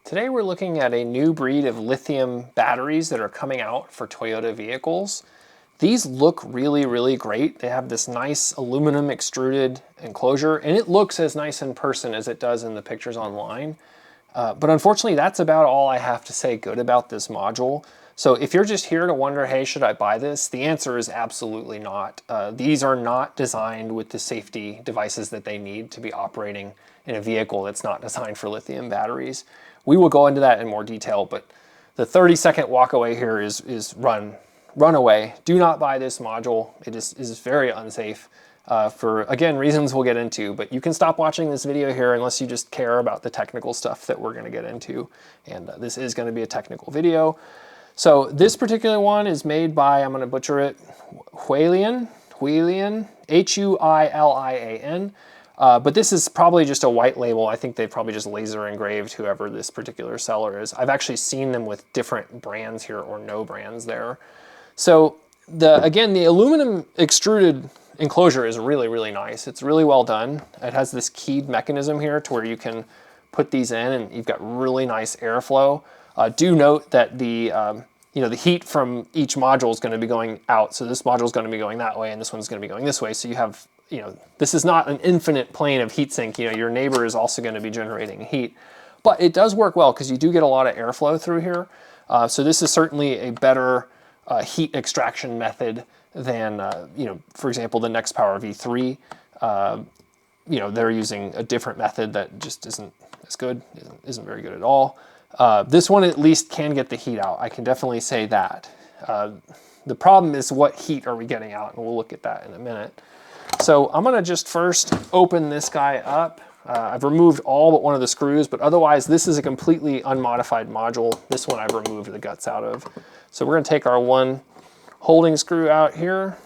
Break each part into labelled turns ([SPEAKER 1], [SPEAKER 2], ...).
[SPEAKER 1] Today we're looking at a new breed of lithium batteries that are coming out for Toyota vehicles. These look really, really great. They have this nice aluminum extruded enclosure, and it looks as nice in person as it does in the pictures online. But unfortunately, that's about all I have to say good about this module. So if you're just here to wonder, hey, should I buy this? The answer is absolutely not. These are not designed with the safety devices that they need to be operating in a vehicle that's not designed for lithium batteries. We will go into that in more detail, but the 30-second walk away here is run away. Do not buy this module. It is very unsafe for, again, reasons we'll get into, but you can stop watching this video here unless you just care about the technical stuff that we're gonna get into. And this is gonna be a technical video. So this particular one is made by, I'm gonna butcher it, Huilian, H-U-I-L-I-A-N. But this is probably just a white label. I think they probably just laser engraved whoever this particular seller is. I've actually seen them with different brands here or no brands there. So again, the aluminum extruded enclosure is really, really nice. It's really well done. It has this keyed mechanism here to where you can put these in and you've got really nice airflow. Do note that the heat from each module is going to be going out. So this module is going to be going that way and this one's going to be going this way. So you have, this is not an infinite plane of heat sink. Your neighbor is also going to be generating heat. But it does work well because you do get a lot of airflow through here. So this is certainly a better heat extraction method than, for example, the NextPower V3. They're using a different method that just isn't as good, isn't very good at all. This one at least can get the heat out. I can definitely say that. The problem is what heat are we getting out, and we'll look at that in a minute. So I'm gonna just first open this guy up. I've removed all but one of the screws, but otherwise this is a completely unmodified module. This one I've removed the guts out of. So we're gonna take our one holding screw out here,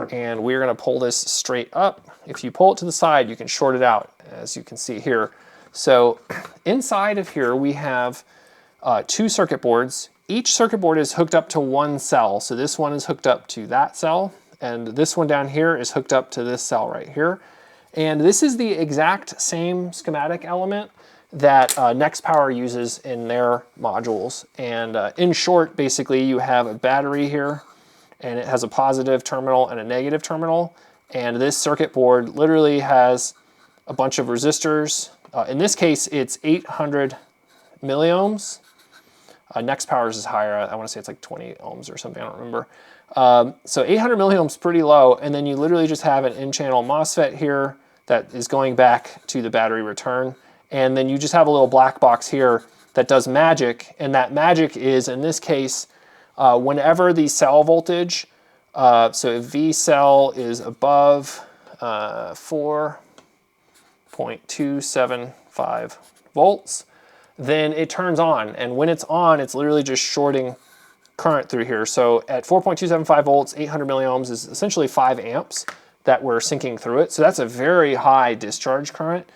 [SPEAKER 1] and we're gonna pull this straight up. If you pull it to the side, you can short it out, as you can see here. So inside of here, we have two circuit boards. Each circuit board is hooked up to one cell. So this one is hooked up to that cell, and this one down here is hooked up to this cell right here. And this is the exact same schematic element that NextPower uses in their modules. And in short, basically you have a battery here, and it has a positive terminal and a negative terminal. And this circuit board literally has a bunch of resistors. In this case, it's 800 milliohms. NextPower's is higher. I want to say it's like 20 ohms or something. I don't remember. So 800 milliohms, pretty low. And then you literally just have an in-channel MOSFET here that is going back to the battery return. And then you just have a little black box here that does magic. And that magic is, in this case, whenever the cell voltage, so if V cell is above 4.275 volts, then it turns on. And when it's on, it's literally just shorting current through here. So at 4.275 volts, 800 milliohms is essentially 5 amps that we're sinking through it. So that's a very high discharge current,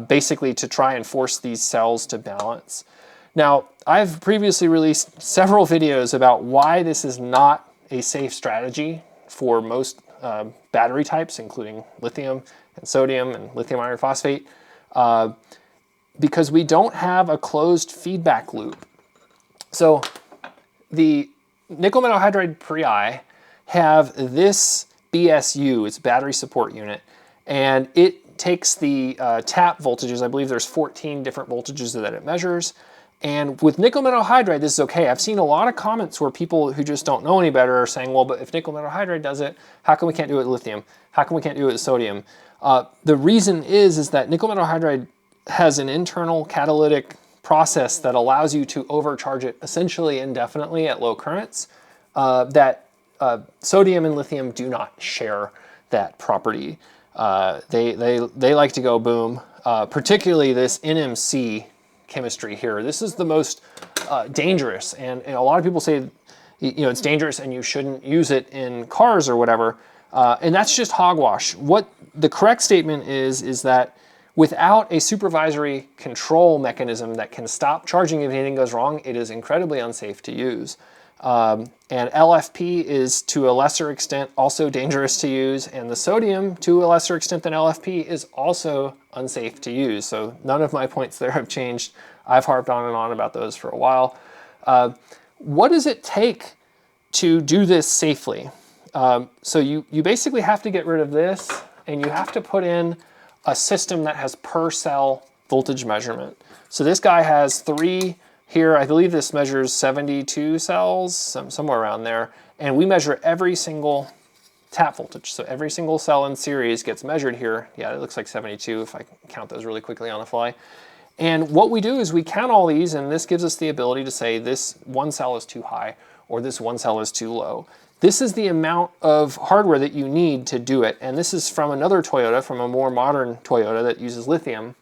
[SPEAKER 1] basically to try and force these cells to balance. Now, I've previously released several videos about why this is not a safe strategy for most battery types, including lithium and sodium and lithium iron phosphate, because we don't have a closed feedback loop. So the nickel metal hydride Prii have this BSU, it's battery support unit, and it takes the tap voltages. I believe there's 14 different voltages that it measures. And with nickel metal hydride, this is okay. I've seen a lot of comments where people who just don't know any better are saying, well, but if nickel metal hydride does it, how come we can't do it with lithium? How come we can't do it with sodium? The reason is that nickel metal hydride has an internal catalytic process that allows you to overcharge it essentially indefinitely at low currents, that sodium and lithium do not share that property. They like to go boom, particularly this NMC chemistry here. This is the most dangerous, and a lot of people say it's dangerous and you shouldn't use it in cars or whatever, and that's just hogwash. What the correct statement is that without a supervisory control mechanism that can stop charging if anything goes wrong, it is incredibly unsafe to use. And LFP is to a lesser extent also dangerous to use, and the sodium to a lesser extent than LFP is also unsafe to use. So none of my points there have changed. I've harped on and on about those for a while. What does it take to do this safely? So you basically have to get rid of this, and you have to put in a system that has per cell voltage measurement. So this guy has 3 here. I believe this measures 72 cells, somewhere around there. And we measure every single tap voltage. So every single cell in series gets measured here. Yeah, it looks like 72 if I count those really quickly on the fly. And what we do is we count all these, and this gives us the ability to say this one cell is too high or this one cell is too low. This is the amount of hardware that you need to do it. And this is from another Toyota, from a more modern Toyota that uses lithium.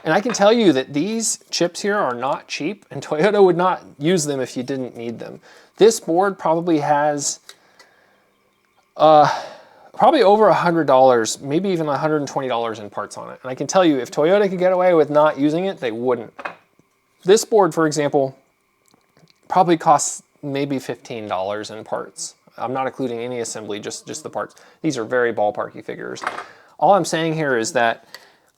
[SPEAKER 1] And I can tell you that these chips here are not cheap, and Toyota would not use them if you didn't need them. This board probably has probably over $100, maybe even $120 in parts on it. And I can tell you, if Toyota could get away with not using it, they wouldn't. This board, for example, probably costs maybe $15 in parts. I'm not including any assembly, just the parts. These are very ballparky figures. All I'm saying here is that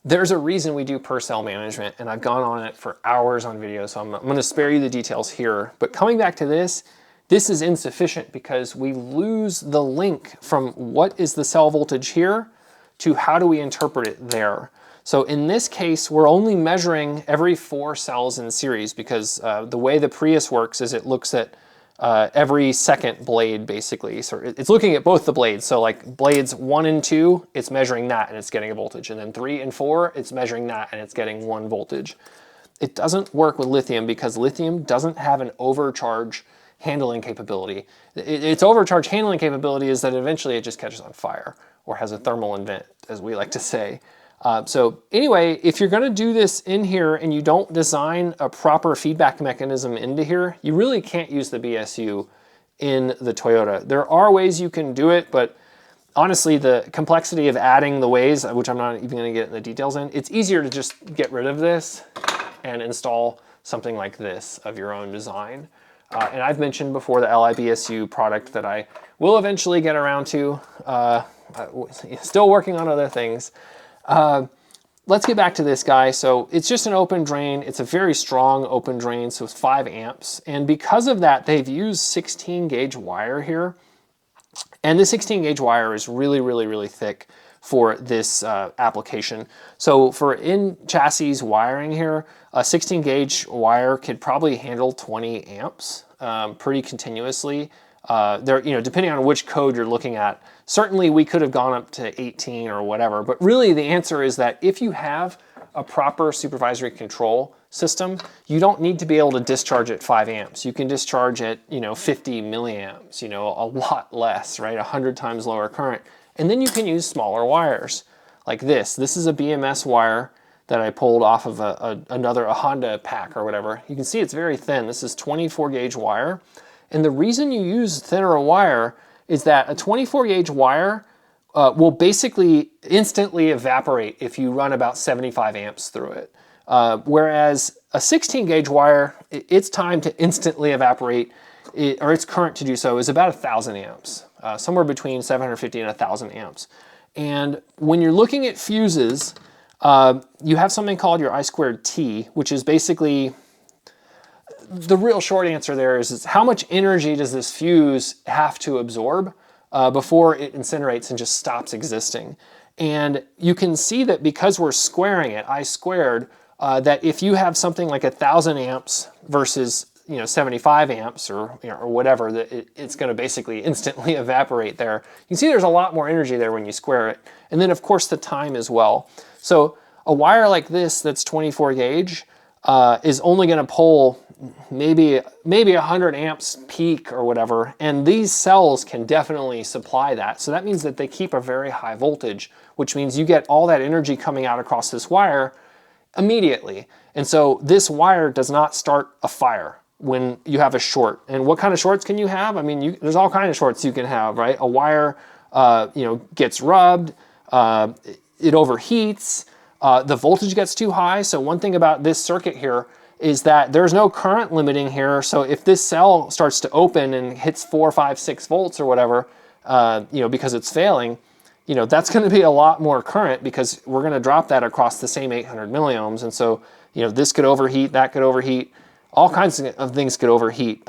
[SPEAKER 1] there's a reason we do per cell management, and I've gone on it for hours on video, so I'm going to spare you the details here. But coming back to this is insufficient because we lose the link from what is the cell voltage here to how do we interpret it there. So in this case, we're only measuring every 4 cells in series because the way the Prius works is it looks at every second blade, basically. So it's looking at both the blades. So like blades 1 and 2, it's measuring that and it's getting a voltage. And then 3 and 4, it's measuring that and it's getting 1 voltage. It doesn't work with lithium because lithium doesn't have an overcharge handling capability. Its overcharge handling capability is that eventually it just catches on fire or has a thermal event, as we like to say. So anyway, if you're going to do this in here and you don't design a proper feedback mechanism into here, you really can't use the BSU in the Toyota. There are ways you can do it, but honestly, the complexity of adding the ways, which I'm not even going to get in the details in, it's easier to just get rid of this and install something like this of your own design. And I've mentioned before the LIBSU product that I will eventually get around to. Still working on other things. Let's get back to this guy. So it's just an open drain. It's a very strong open drain, so it's 5 amps. And because of that, they've used 16 gauge wire here. And the 16 gauge wire is really, really, really thick for this application. So for in-chassis wiring here, a 16 gauge wire could probably handle 20 amps pretty continuously. Depending on which code you're looking at, certainly we could have gone up to 18 or whatever, but really the answer is that if you have a proper supervisory control system, you don't need to be able to discharge at 5 amps. You can discharge at 50 milliamps, a lot less, right? 100 times lower current. And then you can use smaller wires like this. This is a BMS wire that I pulled off of a Honda pack or whatever. You can see it's very thin. This is 24 gauge wire. And the reason you use thinner wire is that a 24 gauge wire will basically instantly evaporate if you run about 75 amps through it. Whereas a 16 gauge wire, its time to instantly evaporate, or its current to do so, is about 1,000 amps, somewhere between 750 and 1,000 amps. And when you're looking at fuses, you have something called your I²T, which is basically, the real short answer there is how much energy does this fuse have to absorb before it incinerates and just stops existing. And you can see that because we're squaring it, I², that if you have something like 1,000 amps versus 75 amps or whatever, that it's going to basically instantly evaporate there. You can see there's a lot more energy there when you square it. And then of course the time as well. So a wire like this that's 24 gauge is only going to pull maybe 100 amps peak or whatever, and these cells can definitely supply that. So that means that they keep a very high voltage, which means you get all that energy coming out across this wire immediately. And so this wire does not start a fire when you have a short. And what kind of shorts can you have? I mean, there's all kinds of shorts you can have, right? A wire, gets rubbed, it overheats, the voltage gets too high. So one thing about this circuit here is that there's no current limiting here. So if this cell starts to open and hits 4, 5, 6 volts or whatever, you know, because it's failing, you know, that's going to be a lot more current because we're going to drop that across the same 800 milliohms. And so, you know, this could overheat, that could overheat, all kinds of things could overheat.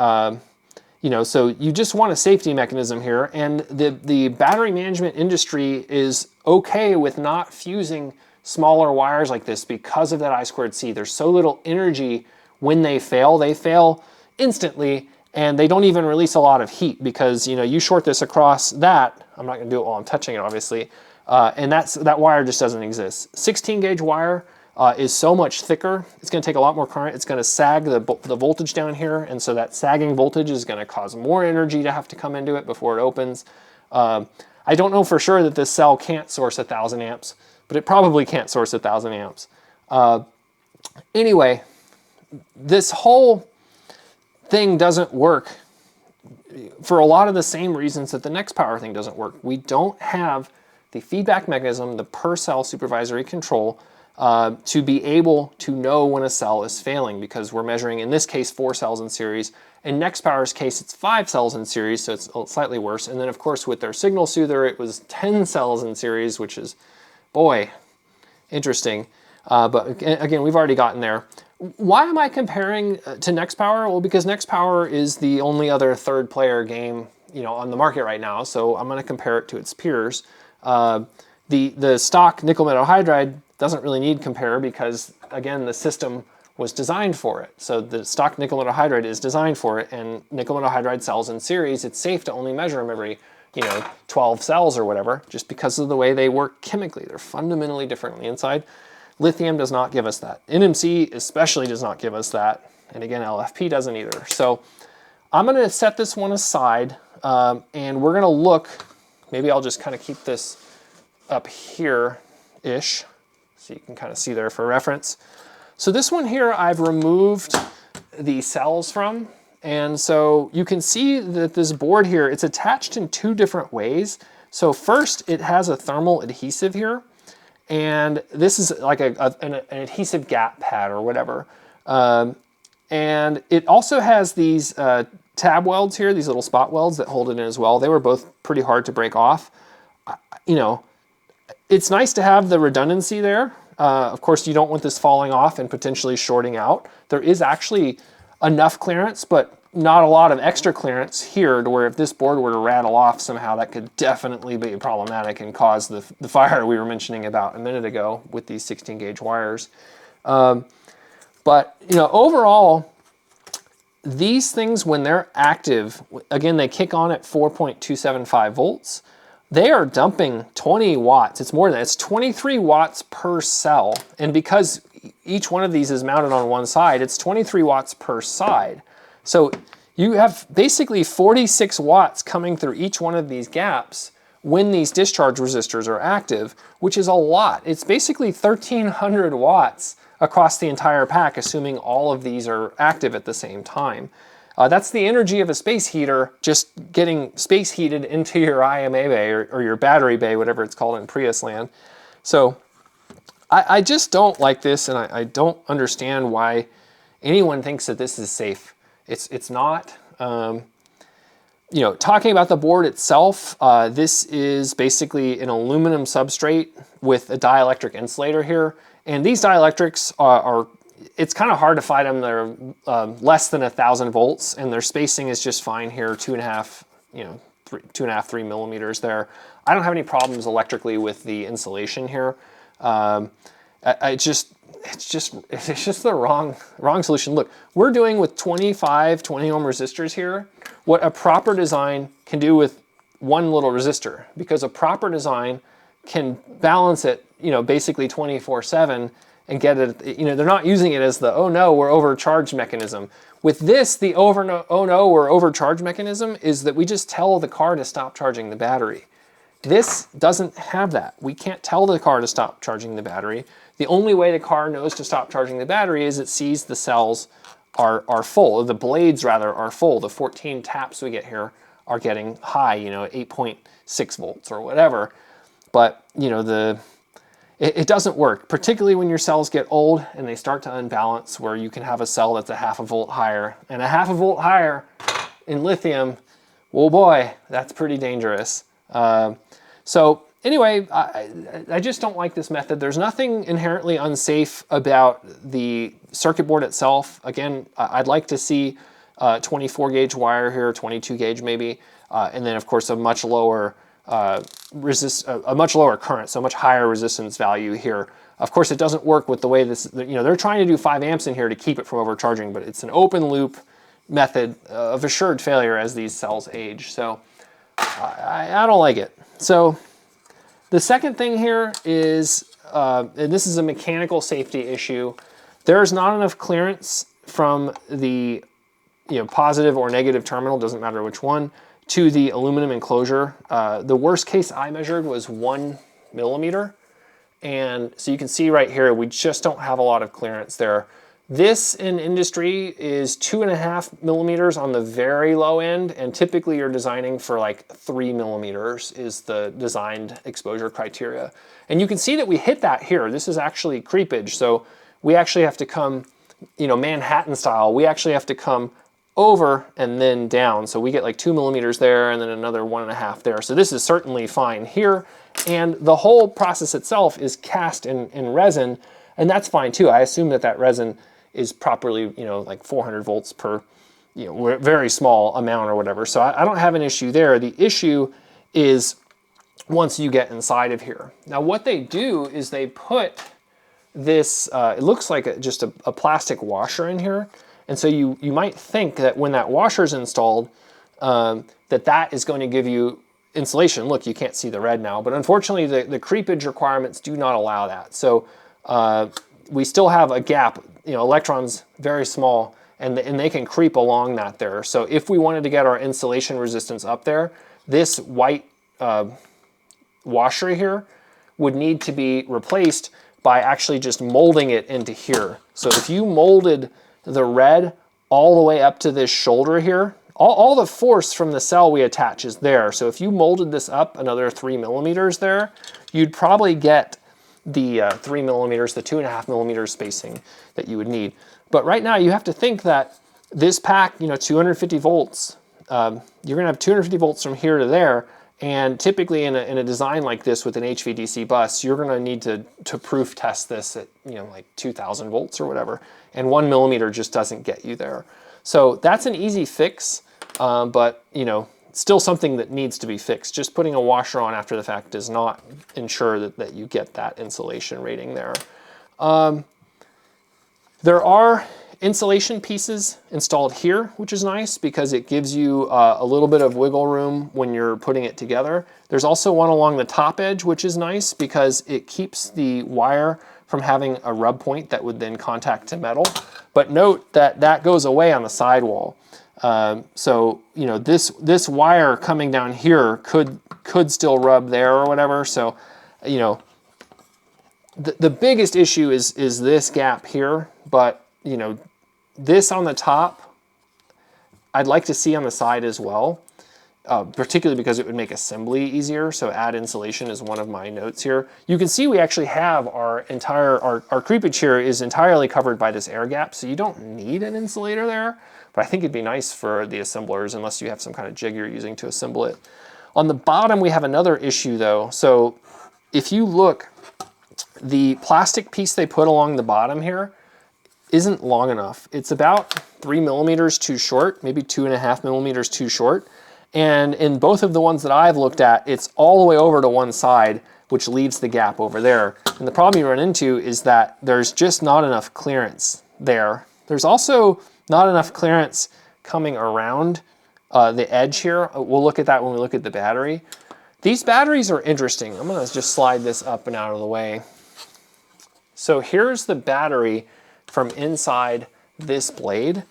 [SPEAKER 1] You know, so you just want a safety mechanism here. And the battery management industry is okay with not fusing smaller wires like this because of that I²C. There's so little energy when they fail instantly, and they don't even release a lot of heat because, you know, you short this across that, I'm not gonna do it while I'm touching it, obviously, and that wire just doesn't exist. 16 gauge wire is so much thicker. It's gonna take a lot more current. It's gonna sag the voltage down here, and so that sagging voltage is gonna cause more energy to have to come into it before it opens. I don't know for sure that this cell can't source 1,000 amps, but it probably can't source 1,000 amps. Anyway, this whole thing doesn't work for a lot of the same reasons that the Nextpower thing doesn't work. We don't have the feedback mechanism, the per cell supervisory control, to be able to know when a cell is failing, because we're measuring, in this case, 4 cells in series. In Nextpower's case, it's 5 cells in series, so it's slightly worse. And then, of course, with their signal soother, it was 10 cells in series, which is, boy, interesting. But again, we've already gotten there. Why am I comparing to Nextpower? Well, because Nextpower is the only other third player game, you know, on the market right now, so I'm going to compare it to its peers. The stock nickel metal hydride doesn't really need compare because, again, the system was designed for it. So the stock nickel metal hydride is designed for it, and nickel metal hydride cells in series, it's safe to only measure them every, you know, 12 cells or whatever, just because of the way they work chemically. They're fundamentally different on the inside. Lithium does not give us that. NMC especially does not give us that. And again, LFP doesn't either. So I'm gonna set this one aside, and we're gonna look, maybe I'll just kind of keep this up here-ish, so you can kind of see there for reference. So this one here, I've removed the cells from, and so you can see that this board here, it's attached in 2 different ways. So first, it has a thermal adhesive here, and this is like an adhesive gap pad or whatever. And it also has these tab welds here, these little spot welds that hold it in as well. They were both pretty hard to break off. You know, it's nice to have the redundancy there. Of course, you don't want this falling off and potentially shorting out. There is actually enough clearance, but not a lot of extra clearance here to where if this board were to rattle off somehow, that could definitely be problematic and cause the fire we were mentioning about a minute ago with these 16 gauge wires. But, you know, overall, these things, when they're active, again, they kick on at 4.275 volts. They are dumping 20 watts. It's more than that. It's 23 watts per cell. And because each one of these is mounted on one side, it's 23 watts per side. So you have basically 46 watts coming through each one of these gaps when these discharge resistors are active, which is a lot. It's basically 1,300 watts across the entire pack, assuming all of these are active at the same time. That's the energy of a space heater just getting space heated into your IMA bay or your battery bay, whatever it's called in Prius land. So I just don't like this, and I don't understand why anyone thinks that this is safe. It's not. You know, talking about the board itself, this is basically an aluminum substrate with a dielectric insulator here. And these dielectrics are it's kind of hard to find them. They're less than 1,000 volts, and their spacing is just fine here, 2.5, you know, 2.5, 3 millimeters there. I don't have any problems electrically with the insulation here. It's just the wrong solution. Look, we're doing with 20 ohm resistors here what a proper design can do with one little resistor, because a proper design can balance it, you know, basically 24/7 and get it, you know, they're not using it as the, oh no, we're overcharged mechanism. With this, the oh no, we're overcharged mechanism is that we just tell the car to stop charging the battery. This doesn't have that. We can't tell the car to stop charging the battery. The only way the car knows to stop charging the battery is it sees the cells are full, or the blades rather are full. The 14 taps we get here are getting high, you know, 8.6 volts or whatever. But, you know, it doesn't work, particularly when your cells get old and they start to unbalance, where you can have a cell that's a half a volt higher. And a half a volt higher in lithium, oh boy, that's pretty dangerous. So anyway, I just don't like this method. There's nothing inherently unsafe about the circuit board itself. Again, I'd like to see 24 gauge wire here, 22 gauge maybe, and then of course a much lower a much lower current, so much higher resistance value here. Of course, it doesn't work with the way this, they're trying to do 5 amps in here to keep it from overcharging, but it's an open loop method of assured failure as these cells age. So I don't like it. So the second thing here is, and this is a mechanical safety issue. There's not enough clearance from the positive or negative terminal, doesn't matter which one, to the aluminum enclosure. The worst case I measured was 1 millimeter. And so you can see right here, we just don't have a lot of clearance there. This in industry is 2.5 millimeters on the very low end, and typically you're designing for like 3 millimeters is the designed exposure criteria. And you can see that we hit that here. This is actually creepage, so we actually have to come, Manhattan style, we actually have to come over and then down. So we get like 2 millimeters there and then another 1.5 there. So this is certainly fine here. And the whole process itself is cast in resin, and that's fine too. I assume that resin is properly, like 400 volts per, very small amount or whatever. So I don't have an issue there. The issue is once you get inside of here. Now what they do is they put this, it looks like just a plastic washer in here. And so you might think that when that washer is installed, that is going to give you insulation. Look, you can't see the red now, but unfortunately the creepage requirements do not allow that. So we still have a gap, electrons very small, and they can creep along that there. So if we wanted to get our insulation resistance up there, this white washer here would need to be replaced by actually just molding it into here. So if you molded the red all the way up to this shoulder here, all the force from the cell we attach is there. So if you molded this up another 3 millimeters there, you'd probably get the 3 millimeters, the 2.5 millimeters spacing that you would need. But right now you have to think that this pack, 250 volts, you're gonna have 250 volts from here to there. And typically in a design like this with an HVDC bus, you're gonna need to proof test this at like 2000 volts or whatever. And 1 millimeter just doesn't get you there. So that's an easy fix, but still something that needs to be fixed. Just putting a washer on after the fact does not ensure that you get that insulation rating there. There are insulation pieces installed here, which is nice because it gives you a little bit of wiggle room when you're putting it together. There's also one along the top edge, which is nice because it keeps the wire from having a rub point that would then contact to metal. But note that goes away on the sidewall. So this wire coming down here could still rub there or whatever. So the biggest issue is this gap here, but this on the top, I'd like to see on the side as well, particularly because it would make assembly easier. So add insulation is one of my notes here. You can see we actually have our creepage here is entirely covered by this air gap, so you don't need an insulator there, but I think it'd be nice for the assemblers unless you have some kind of jig you're using to assemble it. On the bottom, we have another issue though. So if you look, the plastic piece they put along the bottom here isn't long enough. It's about 3 millimeters too short, maybe 2.5 millimeters too short. And in both of the ones that I've looked at, it's all the way over to one side, which leaves the gap over there. And the problem you run into is that there's just not enough clearance there. There's also not enough clearance coming around the edge here. We'll look at that when we look at the battery. These batteries are interesting. I'm gonna just slide this up and out of the way. So here's the battery from inside this blade.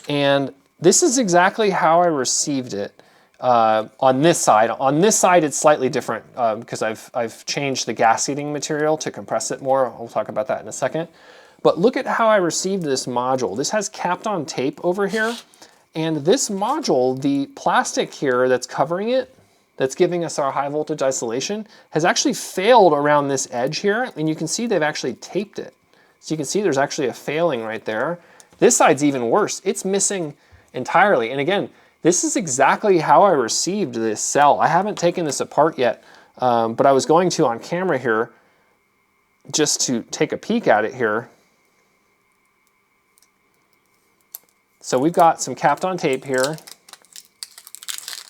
[SPEAKER 1] And this is exactly how I received it on this side. On this side, it's slightly different because I've changed the gasketing material to compress it more. We'll talk about that in a second. But look at how I received this module. This has capped on tape over here. And this module, the plastic here that's covering it, that's giving us our high voltage isolation has actually failed around this edge here, and you can see they've actually taped it. So you can see there's actually a failing right there. This side's even worse. It's missing entirely. And again, this is exactly how I received this cell. I haven't taken this apart yet, but I was going to on camera here just to take a peek at it here. So we've got some Kapton tape here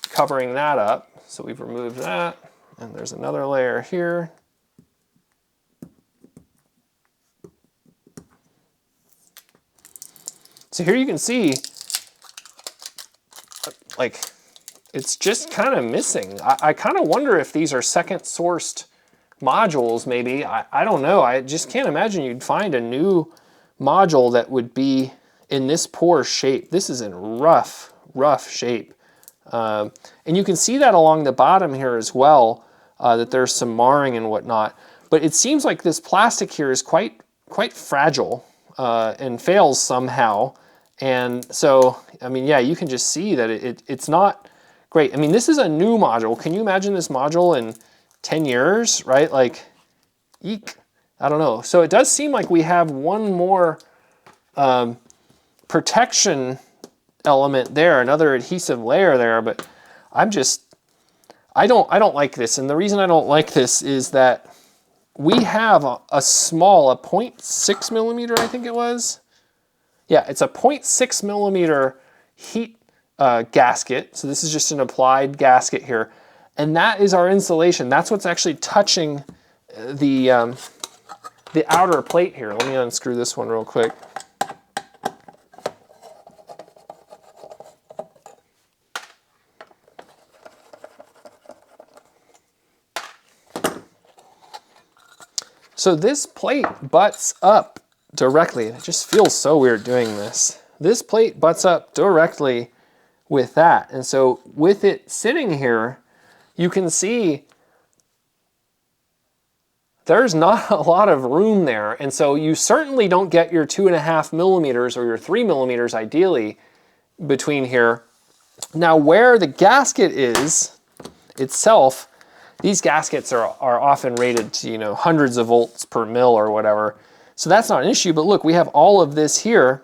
[SPEAKER 1] covering that up. So we've removed that, and there's another layer here. So here you can see, like, it's just kind of missing. I kind of wonder if these are second sourced modules maybe. I don't know. I just can't imagine you'd find a new module that would be in this poor shape. This is in rough shape. And you can see that along the bottom here as well, that there's some marring and whatnot. But it seems like this plastic here is quite fragile and fails somehow. And so, I mean, yeah, you can just see that it's not great. I mean, this is a new module. Can you imagine this module in 10 years, right? Like, eek, I don't know. So it does seem like we have one more protection element there, another adhesive layer there, but I don't like this. And the reason I don't like this is that we have a small, 0.6 millimeter, I think it was. Yeah, it's a 0.6 millimeter heat gasket. So this is just an applied gasket here. And that is our insulation. That's what's actually touching the outer plate here. Let me unscrew this one real quick. So this plate butts up directly. It just feels so weird doing this. This plate butts up directly with that. And so with it sitting here, you can see there's not a lot of room there. And so you certainly don't get your 2.5 millimeters or your 3 millimeters ideally between here. Now where the gasket is itself, these gaskets are often rated to, you know, hundreds of volts per mil or whatever. So that's not an issue, but look, we have all of this here.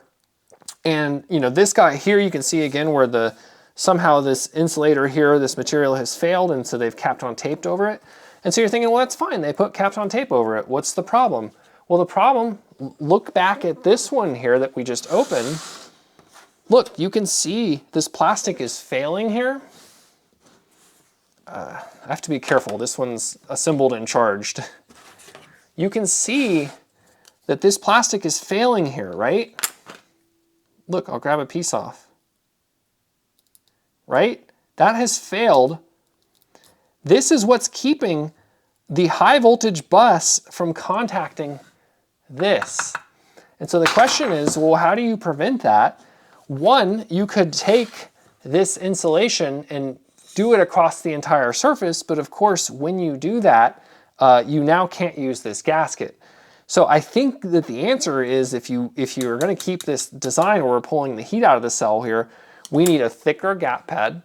[SPEAKER 1] And, you know, this guy here, you can see again where somehow this insulator here, this material has failed, and so they've Kapton taped over it. And so you're thinking, well, that's fine. They put Kapton tape over it. What's the problem? Well, the problem, look back at this one here that we just opened. Look, you can see this plastic is failing here. I have to be careful. This one's assembled and charged. You can see that this plastic is failing here, right? Look, I'll grab a piece off. Right? That has failed. This is what's keeping the high voltage bus from contacting this. And so the question is, well, how do you prevent that? One, you could take this insulation and do it across the entire surface, but of course, when you do that, you now can't use this gasket. So I think that the answer is if you're going to keep this design where we're pulling the heat out of the cell here, we need a thicker gap pad,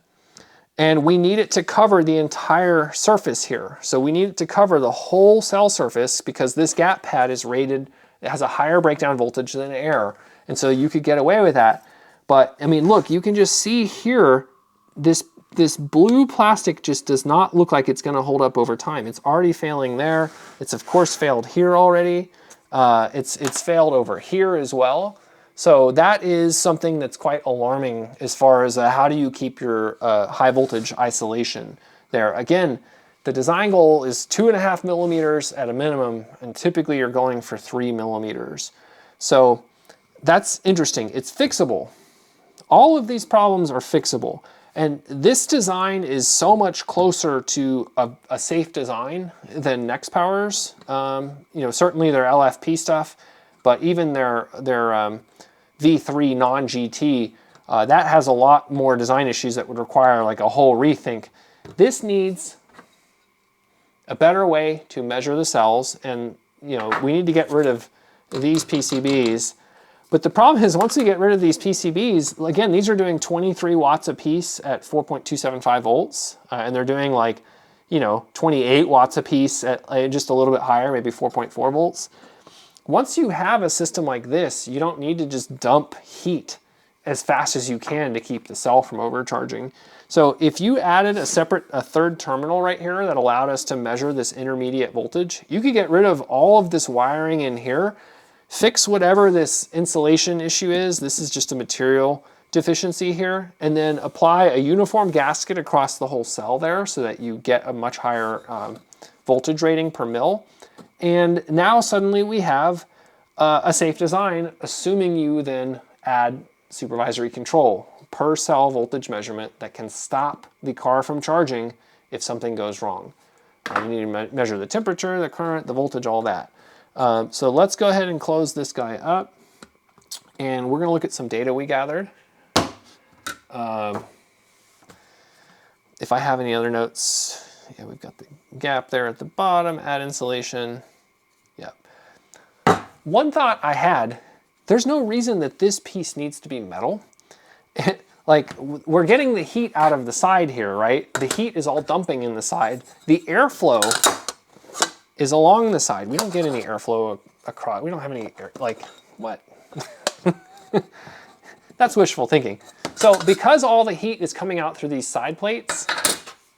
[SPEAKER 1] and we need it to cover the entire surface here. So we need it to cover the whole cell surface because this gap pad is rated, it has a higher breakdown voltage than air. And so you could get away with that. But I mean, look, you can just see here, this blue plastic just does not look like it's going to hold up over time. It's already failing there. It's of course failed here already. It's failed over here as well. So that is something that's quite alarming as far as how do you keep your high voltage isolation there. Again, the design goal is 2.5 millimeters at a minimum, and typically you're going for 3 millimeters. So that's interesting. It's fixable. All of these problems are fixable. And this design is so much closer to a safe design than Nextpower's. You know, certainly their LFP stuff, but even their V3 non-GT, that has a lot more design issues that would require like a whole rethink. This needs a better way to measure the cells, and you know, we need to get rid of these PCBs. But the problem is once we get rid of these PCBs, again, these are doing 23 watts a piece at 4.275 volts. And they're doing like, you know, 28 watts a piece at just a little bit higher, maybe 4.4 volts. Once you have a system like this, you don't need to just dump heat as fast as you can to keep the cell from overcharging. So if you added a third terminal right here that allowed us to measure this intermediate voltage, you could get rid of all of this wiring in here, fix whatever this insulation issue is. This is just a material deficiency here, and then apply a uniform gasket across the whole cell there so that you get a much higher voltage rating per mil. And now suddenly we have a safe design, assuming you then add supervisory control per cell voltage measurement that can stop the car from charging if something goes wrong. You need to measure the temperature, the current, the voltage, all that. So let's go ahead and close this guy up, and we're going to look at some data we gathered. If I have any other notes, yeah, we've got the gap there at the bottom, add insulation. Yep. One thought I had, there's no reason that this piece needs to be metal. Like, we're getting the heat out of the side here, right? The heat is all dumping in the side. The airflow is along the side. We don't get any airflow across. We don't have any air, like, what? That's wishful thinking. So because all the heat is coming out through these side plates,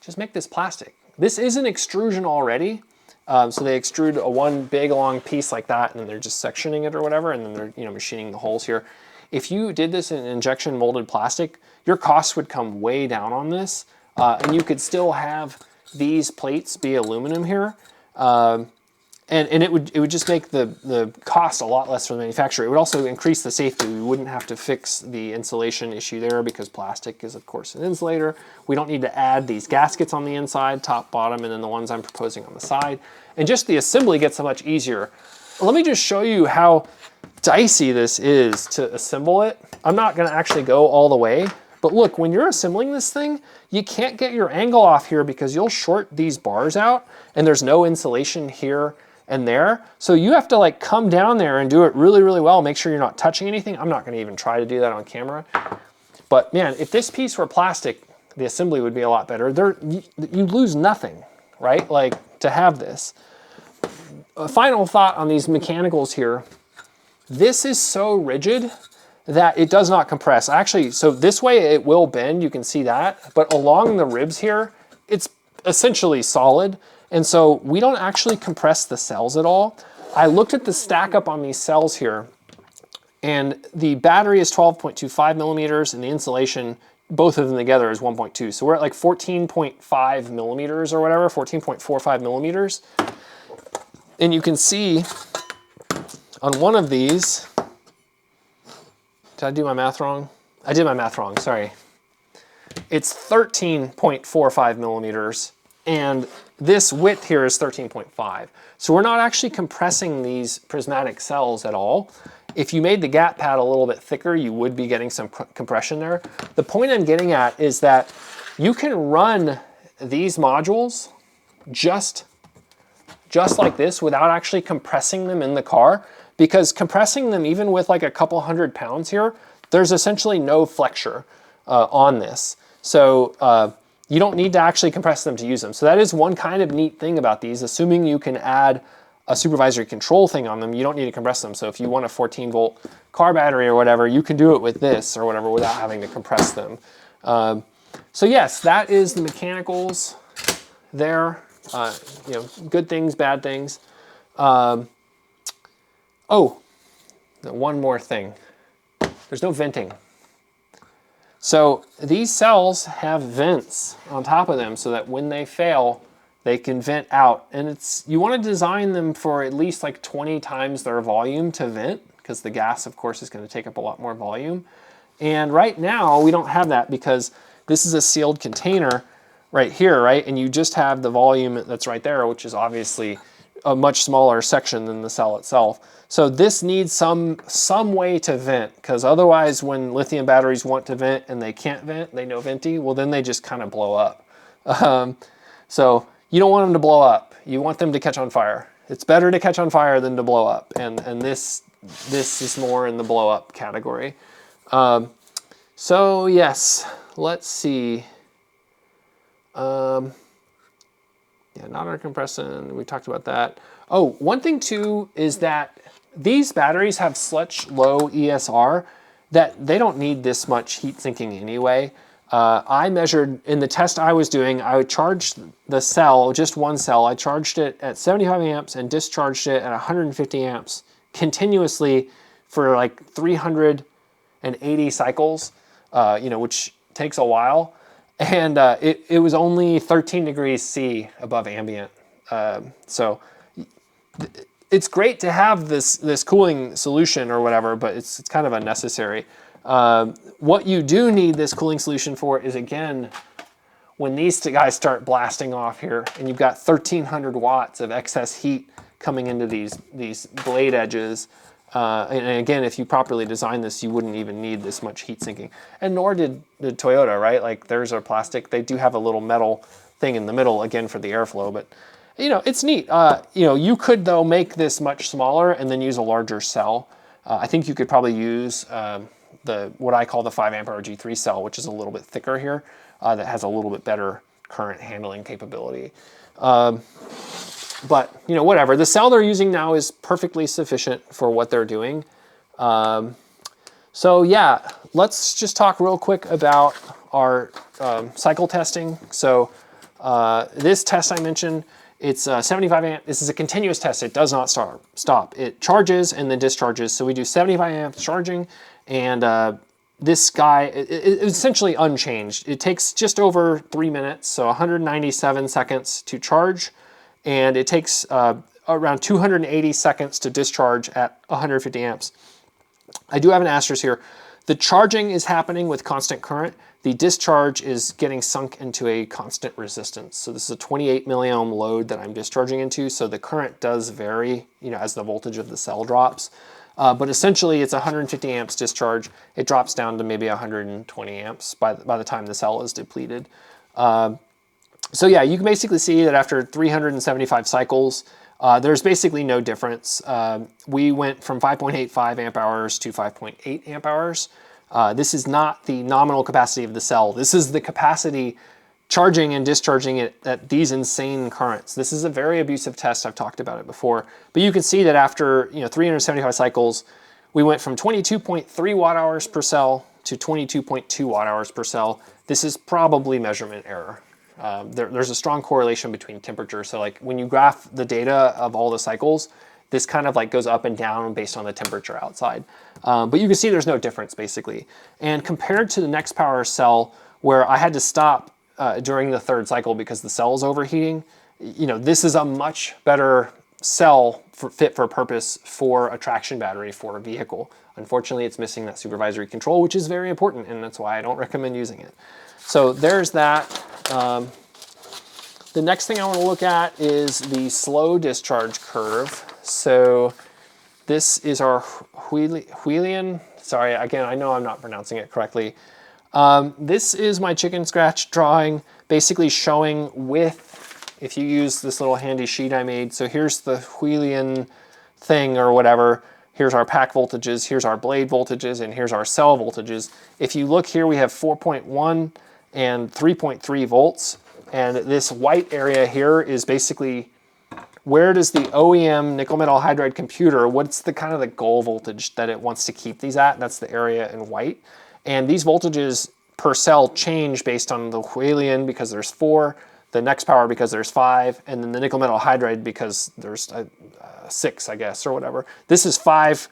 [SPEAKER 1] just make this plastic. This is an extrusion already. So they extrude one big long piece like that, and then they're just sectioning it or whatever, and then they're, you know, machining the holes here. If you did this in injection molded plastic, your costs would come way down on this, and you could still have these plates be aluminum here, and it would just make the cost a lot less for the manufacturer. It would also increase the safety. We wouldn't have to fix the insulation issue there because plastic is, of course, an insulator. We don't need to add these gaskets on the inside, top, bottom, and then the ones I'm proposing on the side. And just the assembly gets much easier. Let me just show you how dicey this is to assemble it. I'm not going to actually go all the way, but look, when you're assembling this thing, you can't get your angle off here because you'll short these bars out, and there's no insulation here and there. So you have to like come down there and do it really, really well. Make sure you're not touching anything. I'm not going to even try to do that on camera. But man, if this piece were plastic, the assembly would be a lot better. You lose nothing, right? Like to have this. A final thought on these mechanicals here. This is so rigid that it does not compress. Actually, so this way it will bend, you can see that, but along the ribs here, it's essentially solid. And so we don't actually compress the cells at all. I looked at the stack up on these cells here, and the battery is 12.25 millimeters, and the insulation, both of them together, is 1.2. So we're at like 14.5 millimeters or whatever, 14.45 millimeters. And you can see on one of these, did I do my math wrong? I did my math wrong, sorry. It's 13.45 millimeters, and this width here is 13.5. So we're not actually compressing these prismatic cells at all. If you made the gap pad a little bit thicker, you would be getting some compression there. The point I'm getting at is that you can run these modules just like this without actually compressing them in the car, because compressing them even with like a couple 100 pounds here, there's essentially no flexure on this. So you don't need to actually compress them to use them. So that is one kind of neat thing about these. Assuming you can add a supervisory control thing on them, you don't need to compress them. So if you want a 14 volt car battery or whatever, you can do it with this or whatever without having to compress them. So yes, that is the mechanicals there. You know, good things, bad things. Oh, one more thing. There's no venting. So these cells have vents on top of them so that when they fail, they can vent out. And you want to design them for at least like 20 times their volume to vent, because the gas, of course, is going to take up a lot more volume. And right now, we don't have that because this is a sealed container right here, right? And you just have the volume that's right there, which is obviously a much smaller section than the cell itself. So this needs some way to vent, because otherwise when lithium batteries want to vent and they can't vent, they know venti, well then they just kind of blow up. So you don't want them to blow up. You want them to catch on fire. It's better to catch on fire than to blow up. And this this is more in the blow up category. So yes, let's see. Yeah, not under compression, we talked about that. Oh, one thing too is that these batteries have such low ESR that they don't need this much heat sinking anyway. I measured, in the test I was doing, I charged the cell, just one cell, I charged it at 75 amps and discharged it at 150 amps continuously for like 380 cycles, which takes a while. And it was only 13 degrees C above ambient. So it's great to have this cooling solution or whatever, but it's kind of unnecessary. What you do need this cooling solution for is, again, when these guys start blasting off here and you've got 1,300 watts of excess heat coming into these blade edges. And again, if you properly design this, you wouldn't even need this much heat sinking. And nor did the Toyota, right? Like theirs are plastic. They do have a little metal thing in the middle, again, for the airflow, but it's neat. You could, though, make this much smaller and then use a larger cell. I think you could probably use what I call the 5 amp hour G3 cell, which is a little bit thicker here, that has a little bit better current handling capability. But, whatever. The cell they're using now is perfectly sufficient for what they're doing. So yeah, let's just talk real quick about our cycle testing. So this test I mentioned, it's 75 amp. This is a continuous test. It does not stop. It charges and then discharges. So we do 75 amps charging, and this guy is essentially unchanged. It takes just over 3 minutes, so 197 seconds to charge. And it takes around 280 seconds to discharge at 150 amps. I do have an asterisk here. The charging is happening with constant current. The discharge is getting sunk into a constant resistance. So this is a 28 milliohm load that I'm discharging into. So the current does vary, as the voltage of the cell drops. But essentially it's 150 amps discharge. It drops down to maybe 120 amps by the time the cell is depleted. So yeah, you can basically see that after 375 cycles, there's basically no difference. We went from 5.85 amp hours to 5.8 amp hours. This is not the nominal capacity of the cell. This is the capacity charging and discharging it at these insane currents. This is a very abusive test. I've talked about it before. But you can see that after 375 cycles, we went from 22.3 watt hours per cell to 22.2 watt hours per cell. This is probably measurement error. There's a strong correlation between temperature. So like when you graph the data of all the cycles, this kind of like goes up and down based on the temperature outside. But you can see there's no difference basically. And compared to the next power cell, where I had to stop during the third cycle because the cell is overheating, this is a much better cell fit for purpose for a traction battery for a vehicle. Unfortunately, it's missing that supervisory control, which is very important, and that's why I don't recommend using it. So there's that. The next thing I want to look at is the slow discharge curve. So this is our Huilian. Sorry, again, I know I'm not pronouncing it correctly. This is my chicken scratch drawing, basically showing if you use this little handy sheet I made. So here's the Huilian thing or whatever. Here's our pack voltages, here's our blade voltages, and here's our cell voltages. If you look here, we have 4.1 and 3.3 volts. And this white area here is basically where does the OEM nickel metal hydride computer, what's the kind of the goal voltage that it wants to keep these at? That's the area in white. And these voltages per cell change based on the Huilian because there's 4, the next power because there's 5, and then the nickel metal hydride because there's 6, I guess, or whatever. This is 5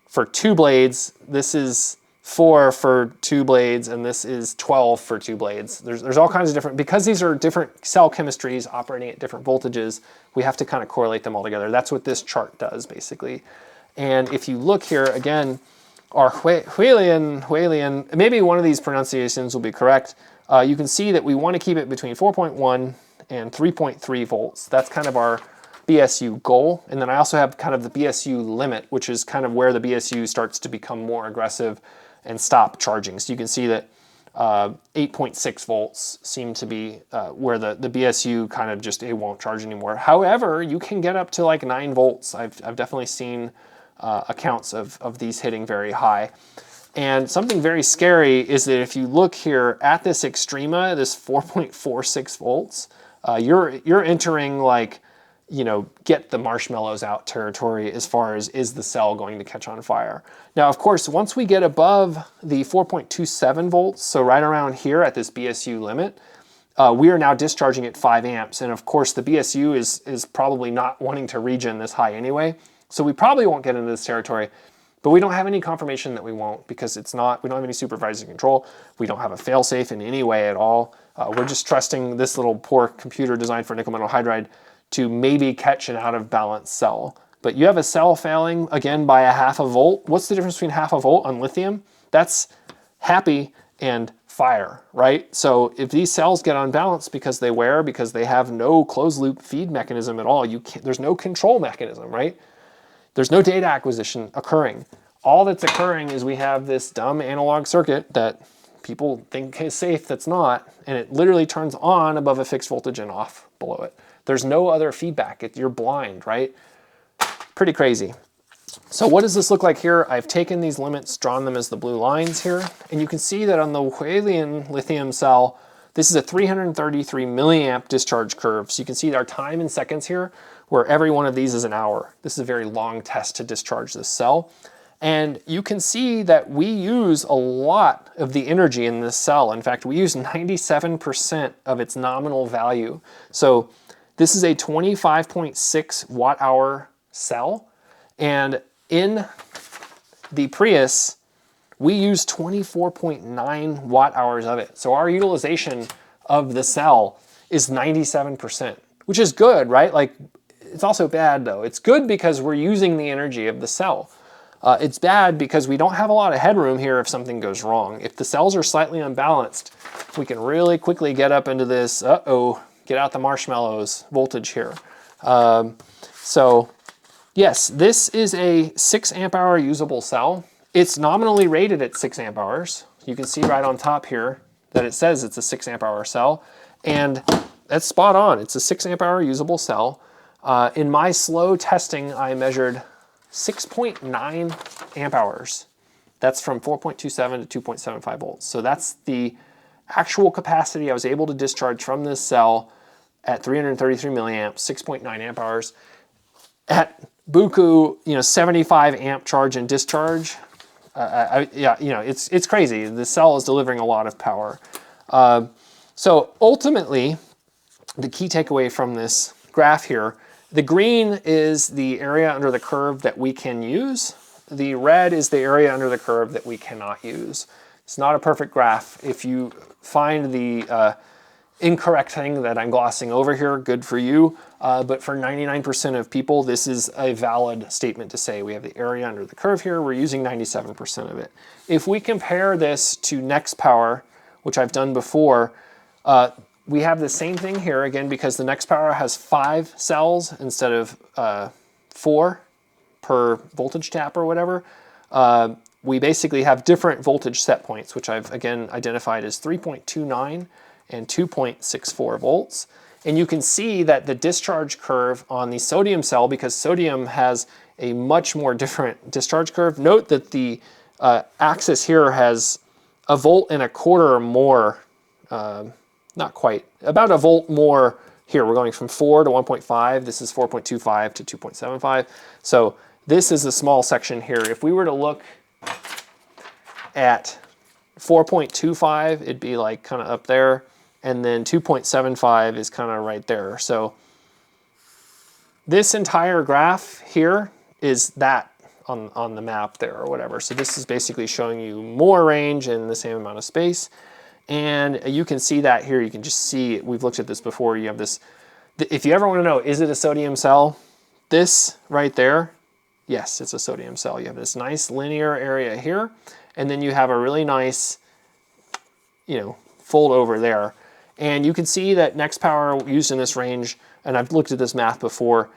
[SPEAKER 1] for 2 blades. This is 4 for 2 blades, and this is 12 for 2 blades. There's all kinds of different, because these are different cell chemistries operating at different voltages, we have to kind of correlate them all together. That's what this chart does, basically. And if you look here, again, our Huilian, maybe one of these pronunciations will be correct. You can see that we want to keep it between 4.1 and 3.3 volts. That's kind of our BSU goal. And then I also have kind of the BSU limit, which is kind of where the BSU starts to become more aggressive and stop charging. So you can see that 8.6 volts seem to be where the BSU kind of just, it won't charge anymore. However, you can get up to like 9 volts. I've definitely seen accounts of these hitting very high. And something very scary is that if you look here at this extrema, this 4.46 volts, you're entering like, you know, get the marshmallows out territory as far as is the cell going to catch on fire. Now, of course, once we get above the 4.27 volts, so right around here at this BSU limit, we are now discharging at 5 amps. And of course, the BSU is probably not wanting to regen this high anyway. So we probably won't get into this territory, but we don't have any confirmation that we won't, because we don't have any supervisory control. We don't have a fail-safe in any way at all. We're just trusting this little poor computer designed for nickel metal hydride to maybe catch an out of balance cell. But you have a cell failing, again, by a 0.5 volt. What's the difference between 0.5 volt on lithium? That's happy and fire, right? So if these cells get unbalanced because they have no closed loop feed mechanism at all, there's no control mechanism, right? There's no data acquisition occurring. All that's occurring is we have this dumb analog circuit that people think is safe that's not, and it literally turns on above a fixed voltage and off below it. There's no other feedback. You're blind, right? Pretty crazy. So what does this look like here? I've taken these limits, drawn them as the blue lines here, and you can see that on the Huilian lithium cell, this is a 333 milliamp discharge curve. So you can see our time in seconds here, where every one of these is an hour. This is a very long test to discharge this cell. And you can see that we use a lot of the energy in this cell. In fact, we use 97% of its nominal value. So this is a 25.6 watt hour cell. And in the Prius, we use 24.9 watt hours of it. So our utilization of the cell is 97%, which is good, right? Like, it's also bad though. It's good because we're using the energy of the cell. It's bad because we don't have a lot of headroom here if something goes wrong. If the cells are slightly unbalanced, we can really quickly get up into this, get out the marshmallows voltage here. So yes, this is a 6 amp hour usable cell. It's nominally rated at 6 amp hours. You can see right on top here that it says it's a 6 amp hour cell, and that's spot on. It's a 6 amp hour usable cell. In my slow testing, I measured 6.9 amp hours. That's from 4.27 to 2.75 volts. So that's the actual capacity I was able to discharge from this cell at 333 milliamps, 6.9 amp hours. At buku, 75 amp charge and discharge. It's crazy. The cell is delivering a lot of power. So ultimately, the key takeaway from this graph here, the green is the area under the curve that we can use. The red is the area under the curve that we cannot use. It's not a perfect graph. If you find the incorrect thing that I'm glossing over here, good for you. But for 99% of people, this is a valid statement to say we have the area under the curve here. We're using 97% of it. If we compare this to NextPower, which I've done before, we have the same thing here again because the NextPower has 5 cells instead of 4 per voltage tap or whatever. We basically have different voltage set points, which I've again identified as 3.29 and 2.64 volts. And you can see that the discharge curve on the sodium cell, because sodium has a much more different discharge curve. Note that the axis here has 1.25 volts more, not quite, about 1 volt more here. We're going from 4 to 1.5. This is 4.25 to 2.75. So this is a small section here. If we were to look at 4.25, it'd be like kind of up there. And then 2.75 is kind of right there. So this entire graph here is that on the map there or whatever. So this is basically showing you more range in the same amount of space. And you can see that here. You can just see, we've looked at this before. You have this, if you ever want to know, is it a sodium cell? This right there, yes, it's a sodium cell. You have this nice linear area here. And then you have a really nice, fold over there. And you can see that NextPower used in this range, and I've looked at this math before,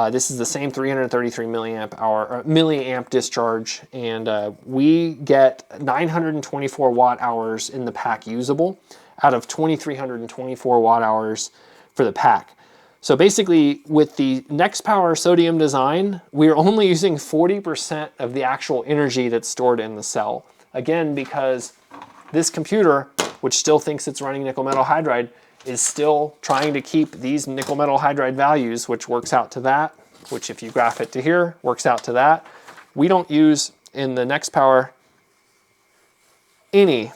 [SPEAKER 1] this is the same 333 milliamp discharge, and we get 924 watt hours in the pack usable out of 2,324 watt hours for the pack. So basically, with the Nextpower sodium design, we're only using 40% of the actual energy that's stored in the cell. Again, because this computer, which still thinks it's running nickel metal hydride, is still trying to keep these nickel metal hydride values, which works out to that, which if you graph it to here, works out to that. We don't use in the Nextpower any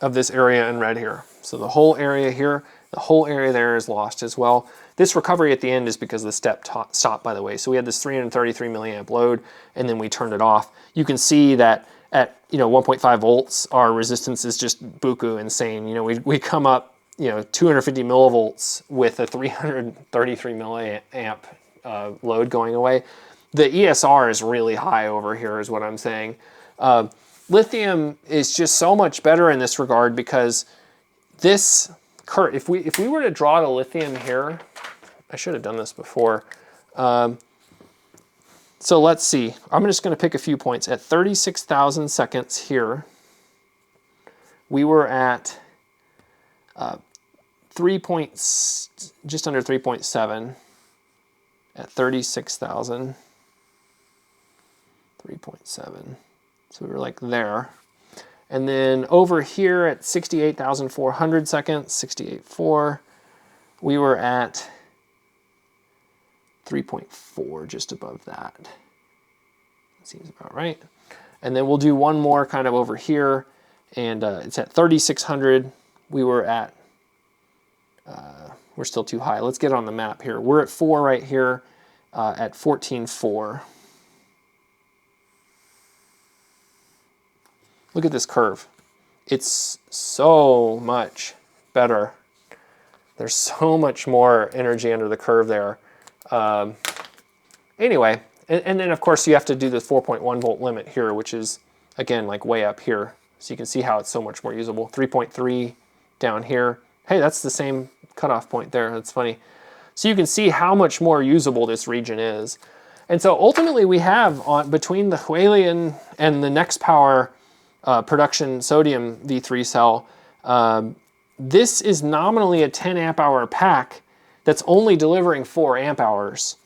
[SPEAKER 1] of this area in red here. So the whole area here, the whole area there is lost as well. This recovery at the end is because the step stopped, by the way. So we had this 333 milliamp load, and then we turned it off. You can see that at 1.5 volts, our resistance is just buku insane. We come up 250 millivolts with a 333 milliamp load going away. The ESR is really high over here, is what I'm saying. Lithium is just so much better in this regard because this curve, if we were to draw the lithium here, I should have done this before. So let's see. I'm just going to pick a few points. At 36,000 seconds here, we were at just under 3.7. At 36,000, 3.7. So we were like there. And then over here at 68,400 seconds, 68.4, we were at 3.4, just above that. Seems about right. And then we'll do one more kind of over here, and it's at 3,600. We were at, we're still too high. Let's get on the map here. We're at 4 right here at 14.4. Look at this curve. It's so much better. There's so much more energy under the curve there. Anyway, and then of course you have to do the 4.1 volt limit here, which is again like way up here. So you can see how it's so much more usable. 3.3 down here. Hey, that's the same cutoff point there. That's funny. So you can see how much more usable this region is. And so ultimately we have between the Huilian and the Nextpower production sodium V3 cell, this is nominally a 10 amp hour pack that's only delivering 4 amp hours.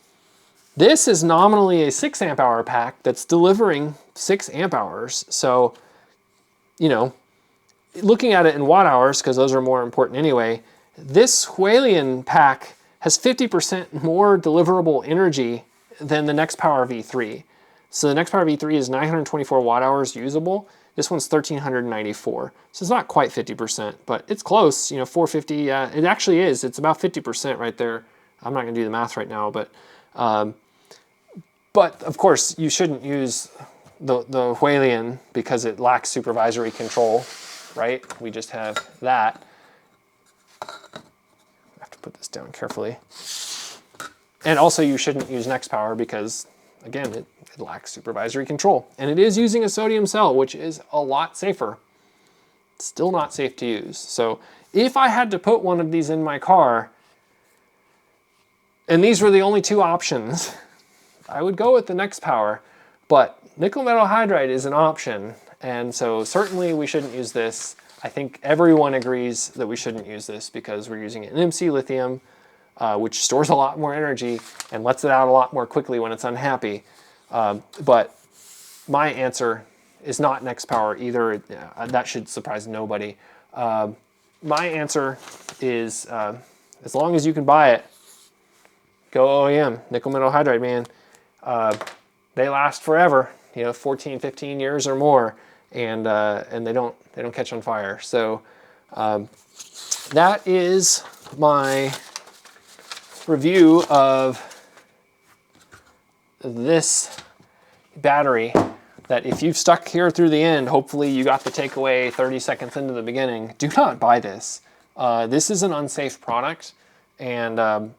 [SPEAKER 1] This is nominally a 6 amp hour pack that's delivering 6 amp hours. So, looking at it in watt hours, because those are more important anyway, this Huilian pack has 50% more deliverable energy than the Nextpower V3. So the Nextpower V3 is 924 watt hours usable. This one's 1,394. So it's not quite 50%, but it's close, 450. It actually is. It's about 50% right there. I'm not going to do the math right now, but of course you shouldn't use the Huilian because it lacks supervisory control, right? We just have that. I have to put this down carefully. And also you shouldn't use Nextpower because, again, it lacks supervisory control. And it is using a sodium cell, which is a lot safer. It's still not safe to use. So if I had to put one of these in my car, and these were the only 2 options, I would go with the Nextpower. But nickel metal hydride is an option, and so certainly we shouldn't use this. I think everyone agrees that we shouldn't use this because we're using an NMC lithium, which stores a lot more energy and lets it out a lot more quickly when it's unhappy. But my answer is not Nextpower either. That should surprise nobody. My answer is, as long as you can buy it, go OEM, nickel metal hydride, man. They last forever, 14, 15 years or more, and they don't catch on fire. So that is my review of this battery, that if you've stuck here through the end, hopefully you got the takeaway 30 seconds into the beginning. Do not buy this. This is an unsafe product, and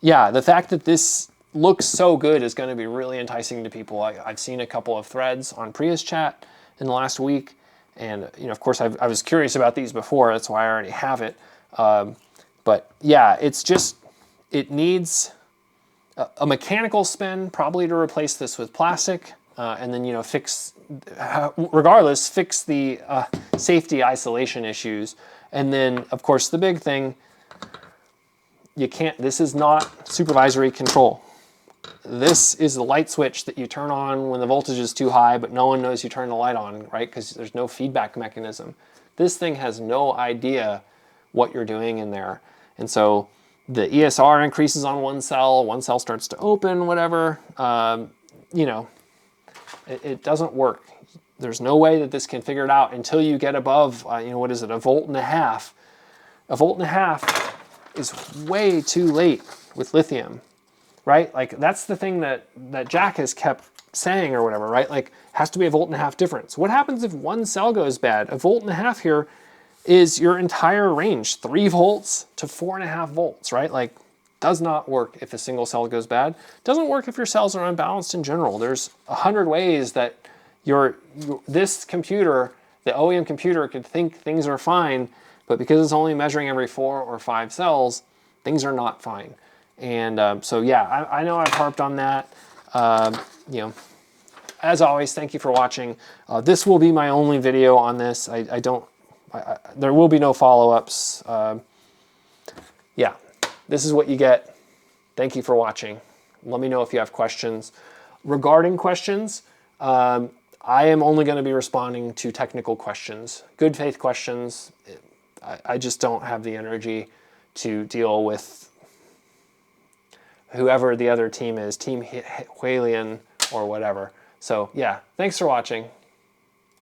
[SPEAKER 1] yeah, the fact that this looks so good is going to be really enticing to people. I've seen a couple of threads on Prius Chat in the last week, and of course I was curious about these before, that's why I already have it. But yeah, it needs a mechanical spin probably to replace this with plastic, and then regardless fix the safety isolation issues. And then of course the big thing, you can't, this is not supervisory control. This is the light switch that you turn on when the voltage is too high, but no one knows you turn the light on, right? Because there's no feedback mechanism. This thing has no idea what you're doing in there. And so the ESR increases on one cell starts to open, whatever. You know, it doesn't work. There's no way that this can figure it out until you get above, you know, what is it, 1.5 volts. 1.5 volts is way too late with lithium, right? Like that's the thing that Jack has kept saying or whatever, right? Like has to be 1.5 volts difference. What happens if one cell goes bad? 1.5 volts here is your entire range, 3 volts to 4.5 volts, right? Like does not work if a single cell goes bad. Doesn't work if your cells are unbalanced in general. There's 100 ways that this computer, the OEM computer, could think things are fine, but because it's only measuring every 4 or 5 cells, things are not fine. And so yeah, I know I've harped on that. You know, as always, thank you for watching. This will be my only video on this. There will be no follow-ups. Yeah, this is what you get. Thank you for watching. Let me know if you have questions. Regarding questions, I am only going to be responding to technical questions. Good faith questions, I just don't have the energy to deal with whoever the other team is, Team Huilian or whatever. So yeah, thanks for watching.